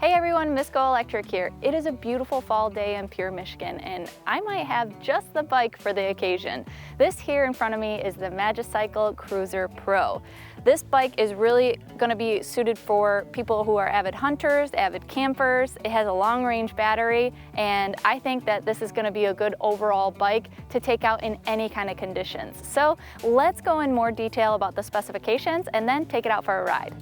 Hey everyone, Miss GoElectric here. It is a beautiful fall day in Pure, Michigan, and I might have just the bike for the occasion. This here in front of me is the Magicycle Cruiser Pro. This bike is really going to be suited for people who are avid hunters, avid campers. It has a long range battery, and I think that this is going to be a good overall bike to take out in any kind of conditions. So let's go in more detail about the specifications and then take it out for a ride.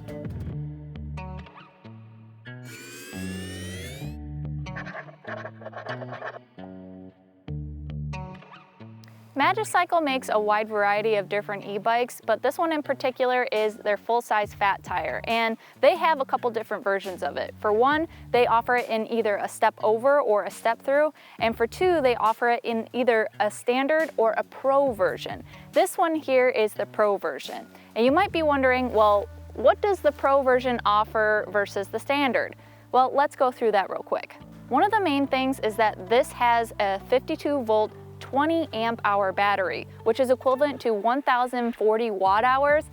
Magicycle makes a wide variety of different e-bikes, but this one in particular is their full-size fat tire, and they have a couple different versions of it. For one, they offer it in either a step over or a step through, and for two, they offer it in either a standard or a pro version. This one here is the pro version, and you might be wondering, well, what does the pro version offer versus the standard? Well, let's go through that real quick. One of the main things is that this has a 52 volt 20 amp hour battery, which is equivalent to 1040 watt hours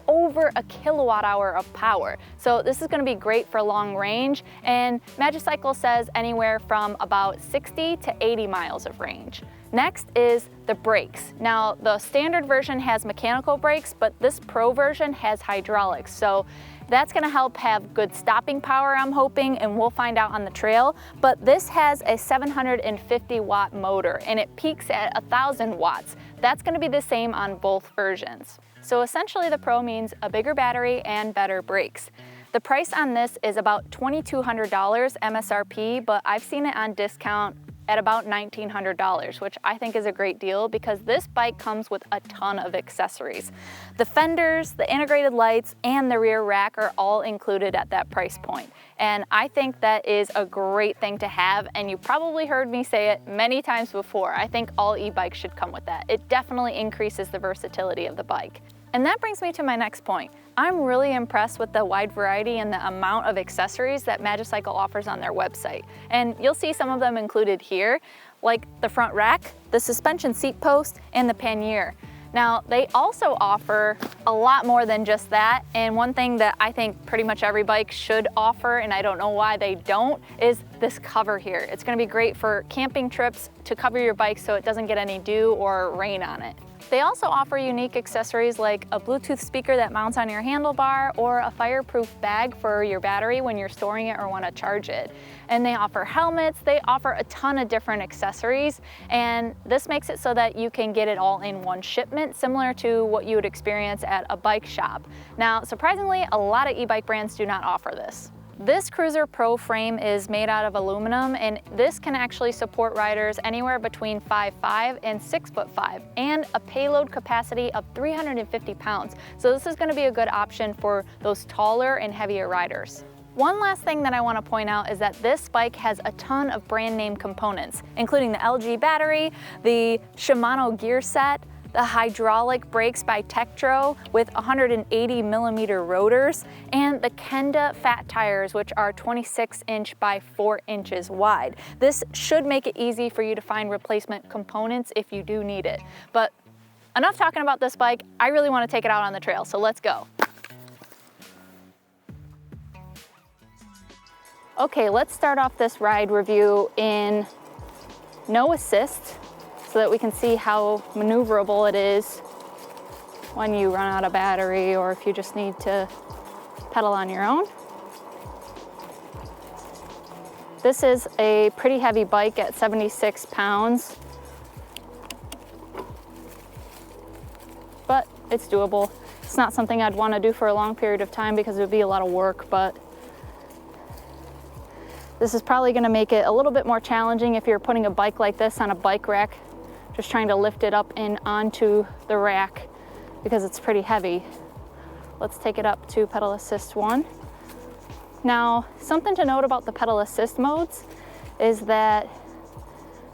over a kilowatt hour of power. So this is going to be great for long range, and Magicycle says anywhere from about 60 to 80 miles of range. Next is the brakes. Now the standard version has mechanical brakes, but this pro version has hydraulics. So that's going to help have good stopping power, I'm hoping, and we'll find out on the trail. But this has a 750 watt motor and it peaks at 1000 watts. That's going to be the same on both versions. So essentially the Pro means a bigger battery and better brakes. The price on this is about $2,200 MSRP, but I've seen it on discount at about $1,900, which I think is a great deal because this bike comes with a ton of accessories. The fenders, the integrated lights, and the rear rack are all included at that price point. And I think that is a great thing to have, and you probably heard me say it many times before. I think all e-bikes should come with that. It definitely increases the versatility of the bike. And that brings me to my next point. I'm really impressed with the wide variety and the amount of accessories that Magicycle offers on their website. And you'll see some of them included here, like the front rack, the suspension seat post, and the pannier. Now, they also offer a lot more than just that, and one thing that I think pretty much every bike should offer, and I don't know why they don't, is this cover here. It's gonna be great for camping trips to cover your bike so it doesn't get any dew or rain on it. They also offer unique accessories like a Bluetooth speaker that mounts on your handlebar or a fireproof bag for your battery when you're storing it or want to charge it. And they offer helmets, they offer a ton of different accessories, and this makes it so that you can get it all in one shipment, similar to what you would experience at a bike shop. Now, surprisingly, a lot of e-bike brands do not offer this. This Cruiser Pro frame is made out of aluminum, and this can actually support riders anywhere between 5'5" and 6'5", and a payload capacity of 350 pounds. So this is going to be a good option for those taller and heavier riders. One last thing that I want to point out is that this bike has a ton of brand name components, including the LG battery, the Shimano gear set, the hydraulic brakes by Tektro with 180 millimeter rotors, and the Kenda fat tires, which are 26 inch by 4 inches wide. This should make it easy for you to find replacement components if you do need it. But enough talking about this bike. I really want to take it out on the trail, so let's go. Okay, let's start off this ride review in no assist, so that we can see how maneuverable it is when you run out of battery or if you just need to pedal on your own. This is a pretty heavy bike at 76 pounds, but it's doable. It's not something I'd want to do for a long period of time because it would be a lot of work, but this is probably going to make it a little bit more challenging if you're putting a bike like this on a bike rack, just trying to lift it up and onto the rack because it's pretty heavy. Let's take it up to pedal assist 1. Now, something to note about the pedal assist modes is that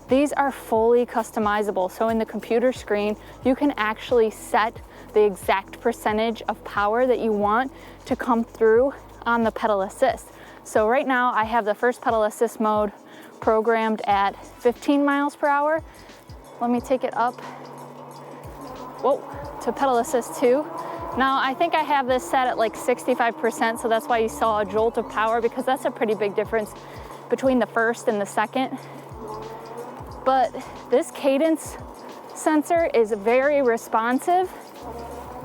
these are fully customizable. So in the computer screen, you can actually set the exact percentage of power that you want to come through on the pedal assist. So right now I have the first pedal assist mode programmed at 15 miles per hour. Let me take it up, to pedal assist 2. Now, I think I have this set at like 65%, so that's why you saw a jolt of power, because that's a pretty big difference between the first and the second. But this cadence sensor is very responsive.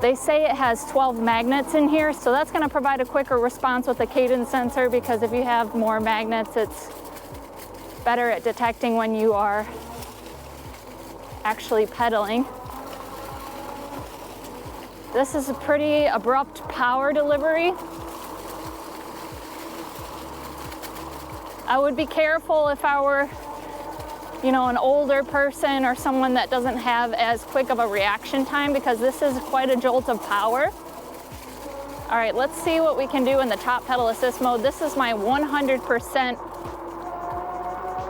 They say it has 12 magnets in here, so that's gonna provide a quicker response with the cadence sensor, because if you have more magnets, it's better at detecting when you are actually pedaling. This is a pretty abrupt power delivery. I would be careful if I were, you know, an older person or someone that doesn't have as quick of a reaction time, because this is quite a jolt of power. All right, let's see what we can do in the top pedal assist mode. This is my 100%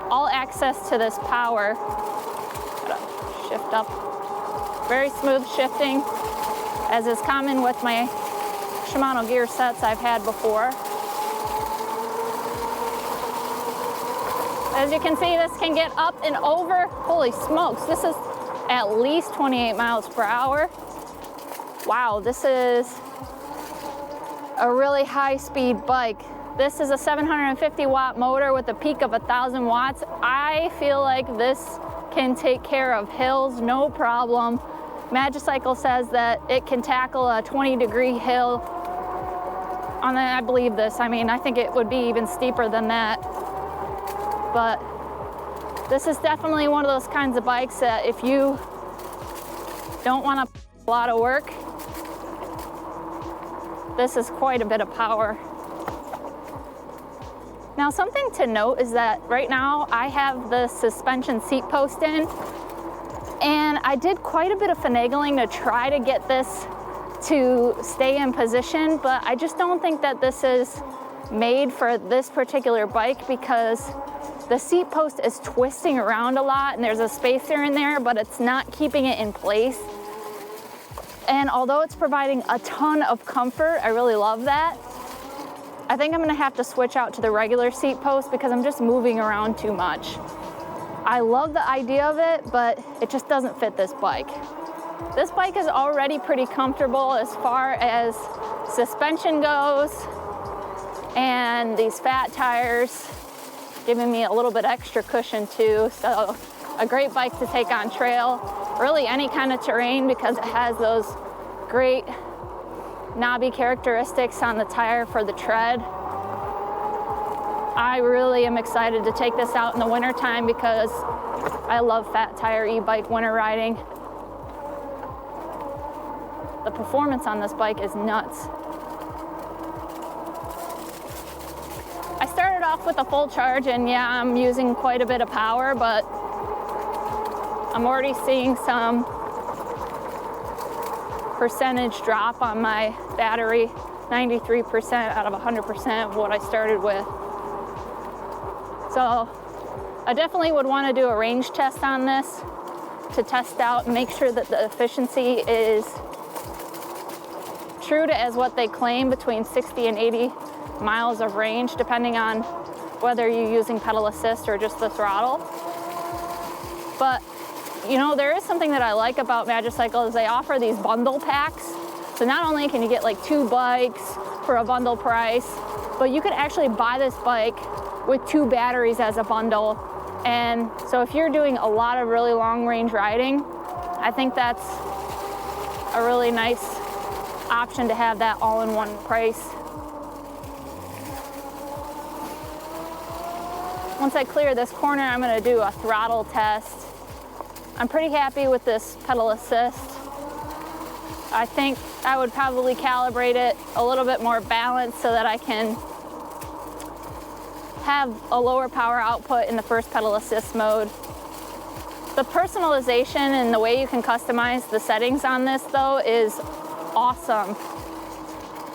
all access to this power. Gotta shift up. Very smooth shifting, as is common with my Shimano gear sets I've had before. As you can see, this can get up and over. Holy smokes, this is at least 28 miles per hour. Wow, this is a really high-speed bike. This is a 750 watt motor with a peak of 1,000 watts. I feel like this can take care of hills, no problem. Magicycle says that it can tackle a 20-degree hill. I believe this. I mean, I think it would be even steeper than that. But this is definitely one of those kinds of bikes that if you don't want a lot of work, this is quite a bit of power. Now, something to note is that right now I have the suspension seat post in, and I did quite a bit of finagling to try to get this to stay in position, but I just don't think that this is made for this particular bike, because the seat post is twisting around a lot and there's a spacer in there, but it's not keeping it in place. And although it's providing a ton of comfort, I really love that. I think I'm gonna have to switch out to the regular seat post because I'm just moving around too much. I love the idea of it, but it just doesn't fit this bike. This bike is already pretty comfortable as far as suspension goes, and these fat tires giving me a little bit extra cushion too. So a great bike to take on trail, really any kind of terrain, because it has those great knobby characteristics on the tire for the tread. I really am excited to take this out in the winter time because I love fat tire e-bike winter riding. The performance on this bike is nuts. I started off with a full charge, and yeah, I'm using quite a bit of power, but I'm already seeing some percentage drop on my battery, 93% out of 100% of what I started with. So I definitely would want to do a range test on this to test out and make sure that the efficiency is true to as what they claim, between 60 and 80 miles of range, depending on whether you're using pedal assist or just the throttle. But you know, there is something that I like about Magicycle is they offer these bundle packs. So not only can you get like 2 bikes for a bundle price, but you could actually buy this bike with 2 batteries as a bundle. And so if you're doing a lot of really long range riding, I think that's a really nice option to have that all in one price. Once I clear this corner, I'm gonna do a throttle test. I'm pretty happy with this pedal assist. I think I would probably calibrate it a little bit more balanced so that I can have a lower power output in the first pedal assist mode. The personalization and the way you can customize the settings on this though is awesome.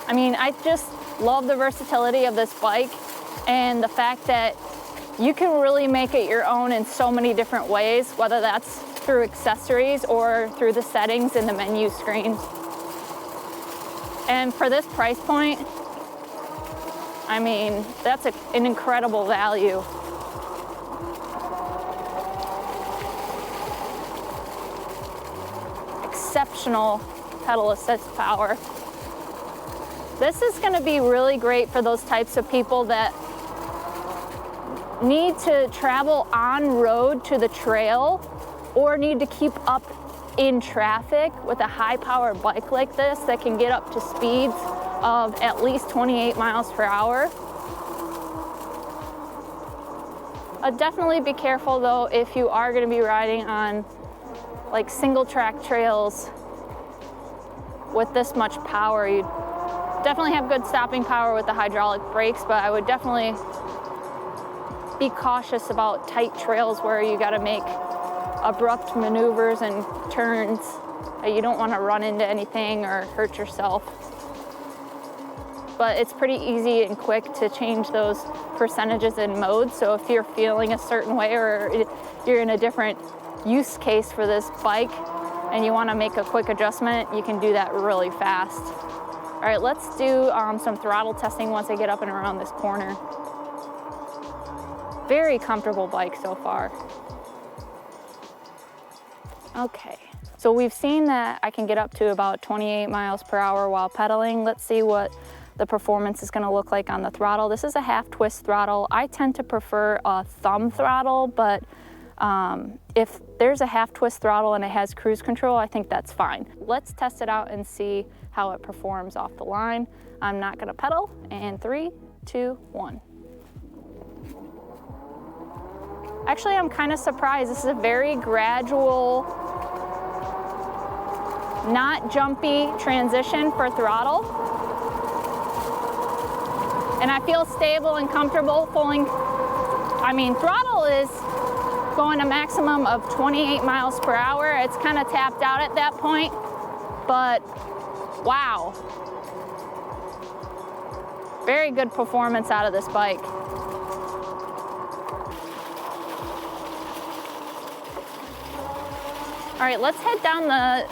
I mean, I just love the versatility of this bike and the fact that you can really make it your own in so many different ways, whether that's through accessories or through the settings in the menu screen. And for this price point, I mean, that's an incredible value. Exceptional pedal assist power. This is going to be really great for those types of people that need to travel on road to the trail or need to keep up in traffic with a high power bike like this that can get up to speeds of at least 28 miles per hour. Definitely be careful though if you are going to be riding on like single track trails with this much power. You definitely have good stopping power with the hydraulic brakes, but I would definitely be cautious about tight trails where you got to make abrupt maneuvers and turns. You don't want to run into anything or hurt yourself. But it's pretty easy and quick to change those percentages in modes. So if you're feeling a certain way or you're in a different use case for this bike and you want to make a quick adjustment, you can do that really fast. All right, let's do some throttle testing once I get up and around this corner. Very comfortable bike so far. Okay, so we've seen that I can get up to about 28 miles per hour while pedaling. Let's see what the performance is going to look like on the throttle. This is a half twist throttle. I tend to prefer a thumb throttle, but if there's a half twist throttle and it has cruise control, I think that's fine. Let's test it out and see how it performs off the line. I'm not going to pedal. And 3, 2, 1. Actually, I'm kind of surprised. This is a very gradual, not jumpy transition for throttle. And I feel stable and comfortable pulling. I mean, throttle is going a maximum of 28 miles per hour. It's kind of tapped out at that point, but wow. Very good performance out of this bike. All right, let's head down the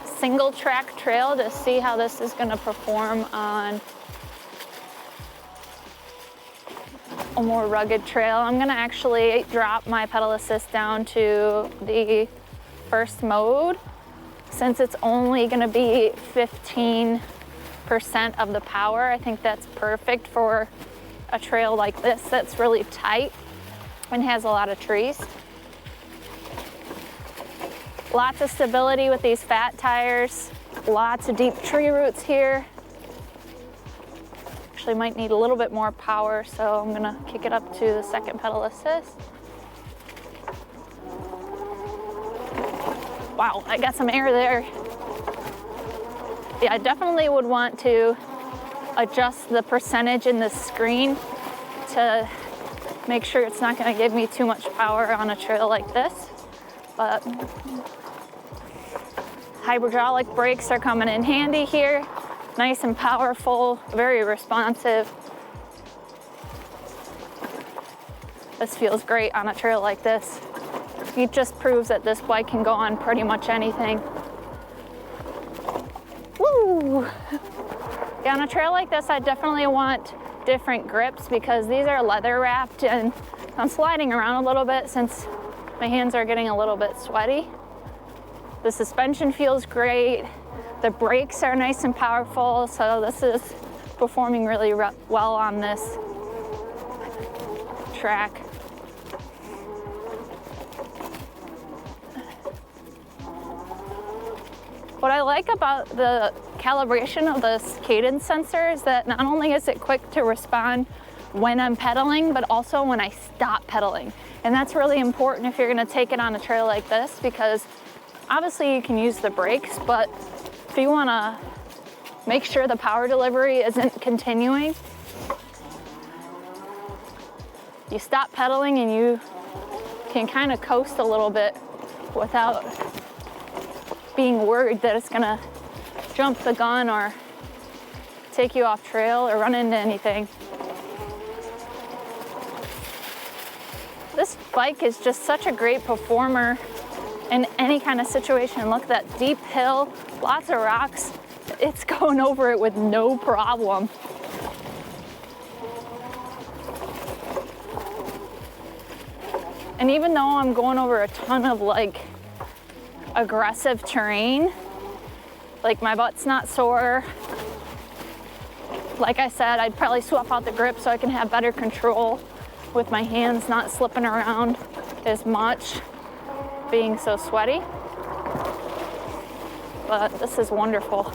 single track trail to see how this is gonna perform on a more rugged trail. I'm gonna actually drop my pedal assist down to the first mode since it's only gonna be 15% of the power. I think that's perfect for a trail like this that's really tight and has a lot of trees. Lots of stability with these fat tires, lots of deep tree roots here. Actually might need a little bit more power, so I'm gonna kick it up to the second pedal assist. Wow, I got some air there. Yeah, I definitely would want to adjust the percentage in the screen to make sure it's not gonna give me too much power on a trail like this. But hydraulic brakes are coming in handy here. Nice and powerful, very responsive. This feels great on a trail like this. It just proves that this bike can go on pretty much anything. Woo! Yeah, on a trail like this, I definitely want different grips because these are leather wrapped and I'm sliding around a little bit since my hands are getting a little bit sweaty. The suspension feels great. The brakes are nice and powerful, so this is performing really well on this track. What I like about the calibration of this cadence sensor is that not only is it quick to respond when I'm pedaling, but also when I stop pedaling. And that's really important if you're gonna take it on a trail like this, because obviously you can use the brakes, but if you wanna make sure the power delivery isn't continuing, you stop pedaling and you can kind of coast a little bit without being worried that it's gonna jump the gun or take you off trail or run into anything. This bike is just such a great performer in any kind of situation. Look at that deep hill, lots of rocks. It's going over it with no problem. And even though I'm going over a ton of like aggressive terrain, Like my butt's not sore. Like I said, I'd probably swap out the grip so I can have better control with my hands not slipping around as much, being so sweaty. But this is wonderful.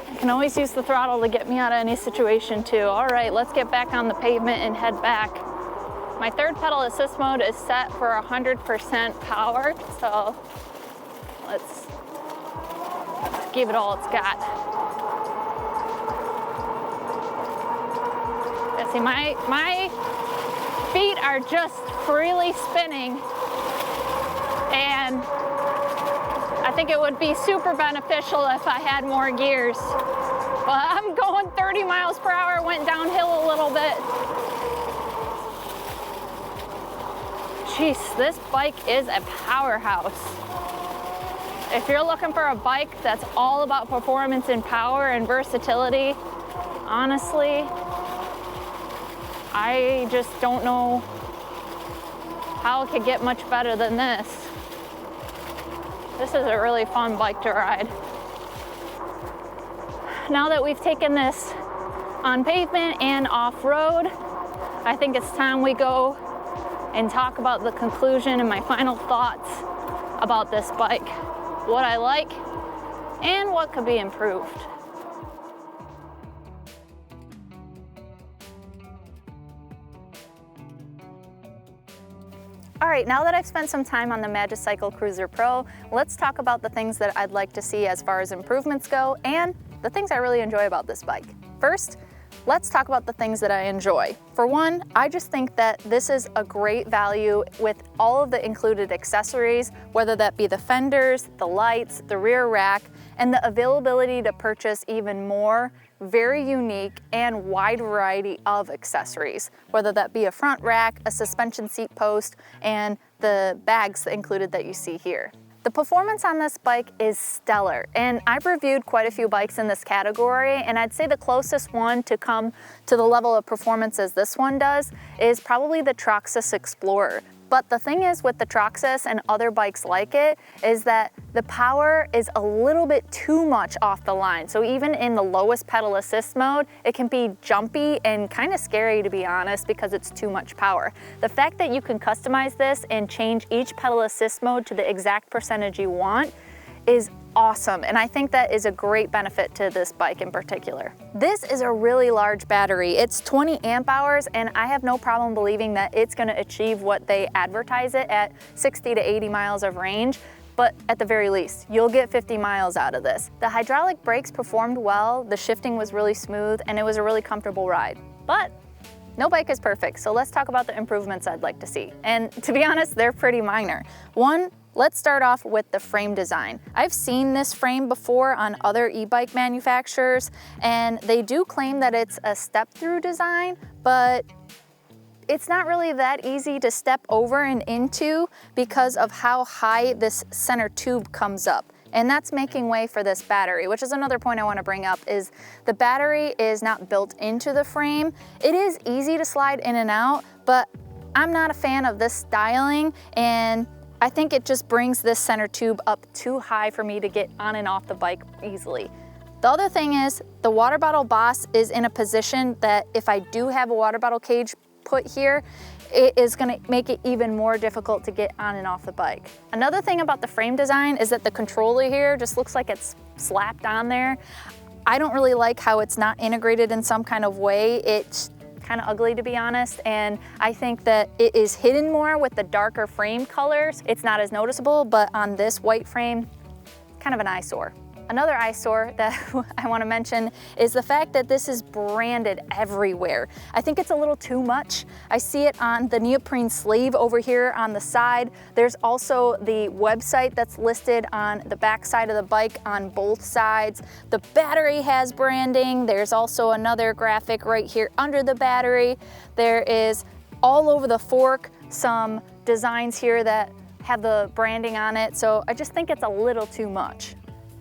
I can always use the throttle to get me out of any situation too. All right, let's get back on the pavement and head back. My third pedal assist mode is set for 100% power, so let's give it all it's got. Yeah, see, my feet are just freely spinning, and I think it would be super beneficial if I had more gears. Well, I'm going 30 miles per hour, went downhill a little bit. Jeez, this bike is a powerhouse. If you're looking for a bike that's all about performance and power and versatility, honestly, I just don't know how it could get much better than this. This is a really fun bike to ride. Now that we've taken this on pavement and off-road, I think it's time we go and talk about the conclusion and my final thoughts about this bike, what I like and what could be improved. All right, now that I've spent some time on the Magicycle Cruiser Pro, let's talk about the things that I'd like to see as far as improvements go and the things I really enjoy about this bike. First, let's talk about the things that I enjoy. For one, I just think that this is a great value with all of the included accessories, whether that be the fenders, the lights, the rear rack, and the availability to purchase even more very unique and wide variety of accessories, whether that be a front rack, a suspension seat post, and the bags included that you see here. The performance on this bike is stellar, and I've reviewed quite a few bikes in this category, and I'd say the closest one to come to the level of performance as this one does is probably the Traxxas Explorer. But the thing is with the Traxxas and other bikes like it is that the power is a little bit too much off the line. So even in the lowest pedal assist mode, it can be jumpy and kind of scary, to be honest, because it's too much power. The fact that you can customize this and change each pedal assist mode to the exact percentage you want is awesome, and I think that is a great benefit to this bike in particular. This is a really large battery. It's 20 amp hours, and I have no problem believing that it's going to achieve what they advertise it at 60 to 80 miles of range, but at the very least, you'll get 50 miles out of this. The hydraulic brakes performed well, the shifting was really smooth, and it was a really comfortable ride. But no bike is perfect, so let's talk about the improvements I'd like to see. And to be honest, they're pretty minor. One, let's start off with the frame design. I've seen this frame before on other e-bike manufacturers, and they do claim that it's a step-through design, but it's not really that easy to step over and into because of how high this center tube comes up. And that's making way for this battery, which is another point I want to bring up, is the battery is not built into the frame. It is easy to slide in and out, but I'm not a fan of this styling, and I think it just brings this center tube up too high for me to get on and off the bike easily. The other thing is the water bottle boss is in a position that if I do have a water bottle cage put here, it is going to make it even more difficult to get on and off the bike. Another thing about the frame design is that the controller here just looks like it's slapped on there. I don't really like how it's not integrated in some kind of way. It's kind of ugly, to be honest, and I think that it is hidden more with the darker frame colors. It's not as noticeable, but on this white frame, kind of an eyesore. Another eyesore that I want to mention is the fact that this is branded everywhere. I think it's a little too much. I see it on the neoprene sleeve over here on the side. There's also the website that's listed on the back side of the bike on both sides. The battery has branding. There's also another graphic right here under the battery. There is all over the fork some designs here that have the branding on it. So I just think it's a little too much.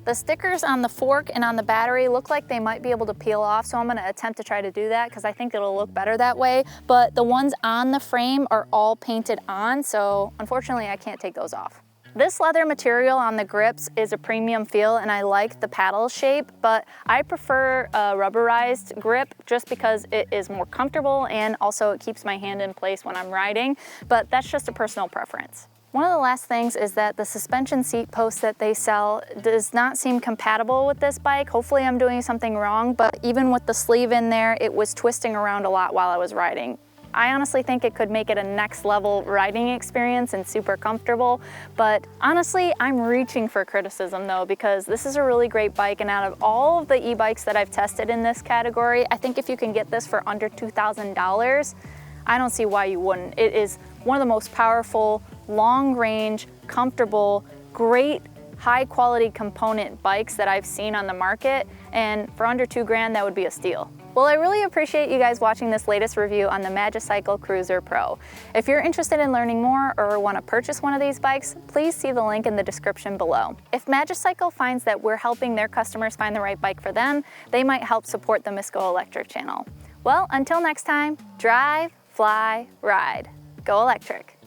The stickers on the fork and on the battery look like they might be able to peel off, so I'm going to attempt to try to do that because I think it'll look better that way. But the ones on the frame are all painted on, so unfortunately I can't take those off. This leather material on the grips is a premium feel and I like the paddle shape, but I prefer a rubberized grip just because it is more comfortable and also it keeps my hand in place when I'm riding, but that's just a personal preference. One of the last things is that the suspension seat post that they sell does not seem compatible with this bike. Hopefully I'm doing something wrong, but even with the sleeve in there, it was twisting around a lot while I was riding. I honestly think it could make it a next level riding experience and super comfortable, but honestly, I'm reaching for criticism though, because this is a really great bike, and out of all of the e-bikes that I've tested in this category, I think if you can get this for under $2,000, I don't see why you wouldn't. It is one of the most powerful, long range, comfortable, great high quality component bikes that I've seen on the market, and for under $2,000, that would be a steal. Well, I really appreciate you guys watching this latest review on the Magicycle Cruiser Pro. If you're interested in learning more or want to purchase one of these bikes, please see the link in the description below. If Magicycle finds that we're helping their customers find the right bike for them, they might help support the Miss GoElectric channel. Well, until next time, drive, fly, ride. Go electric.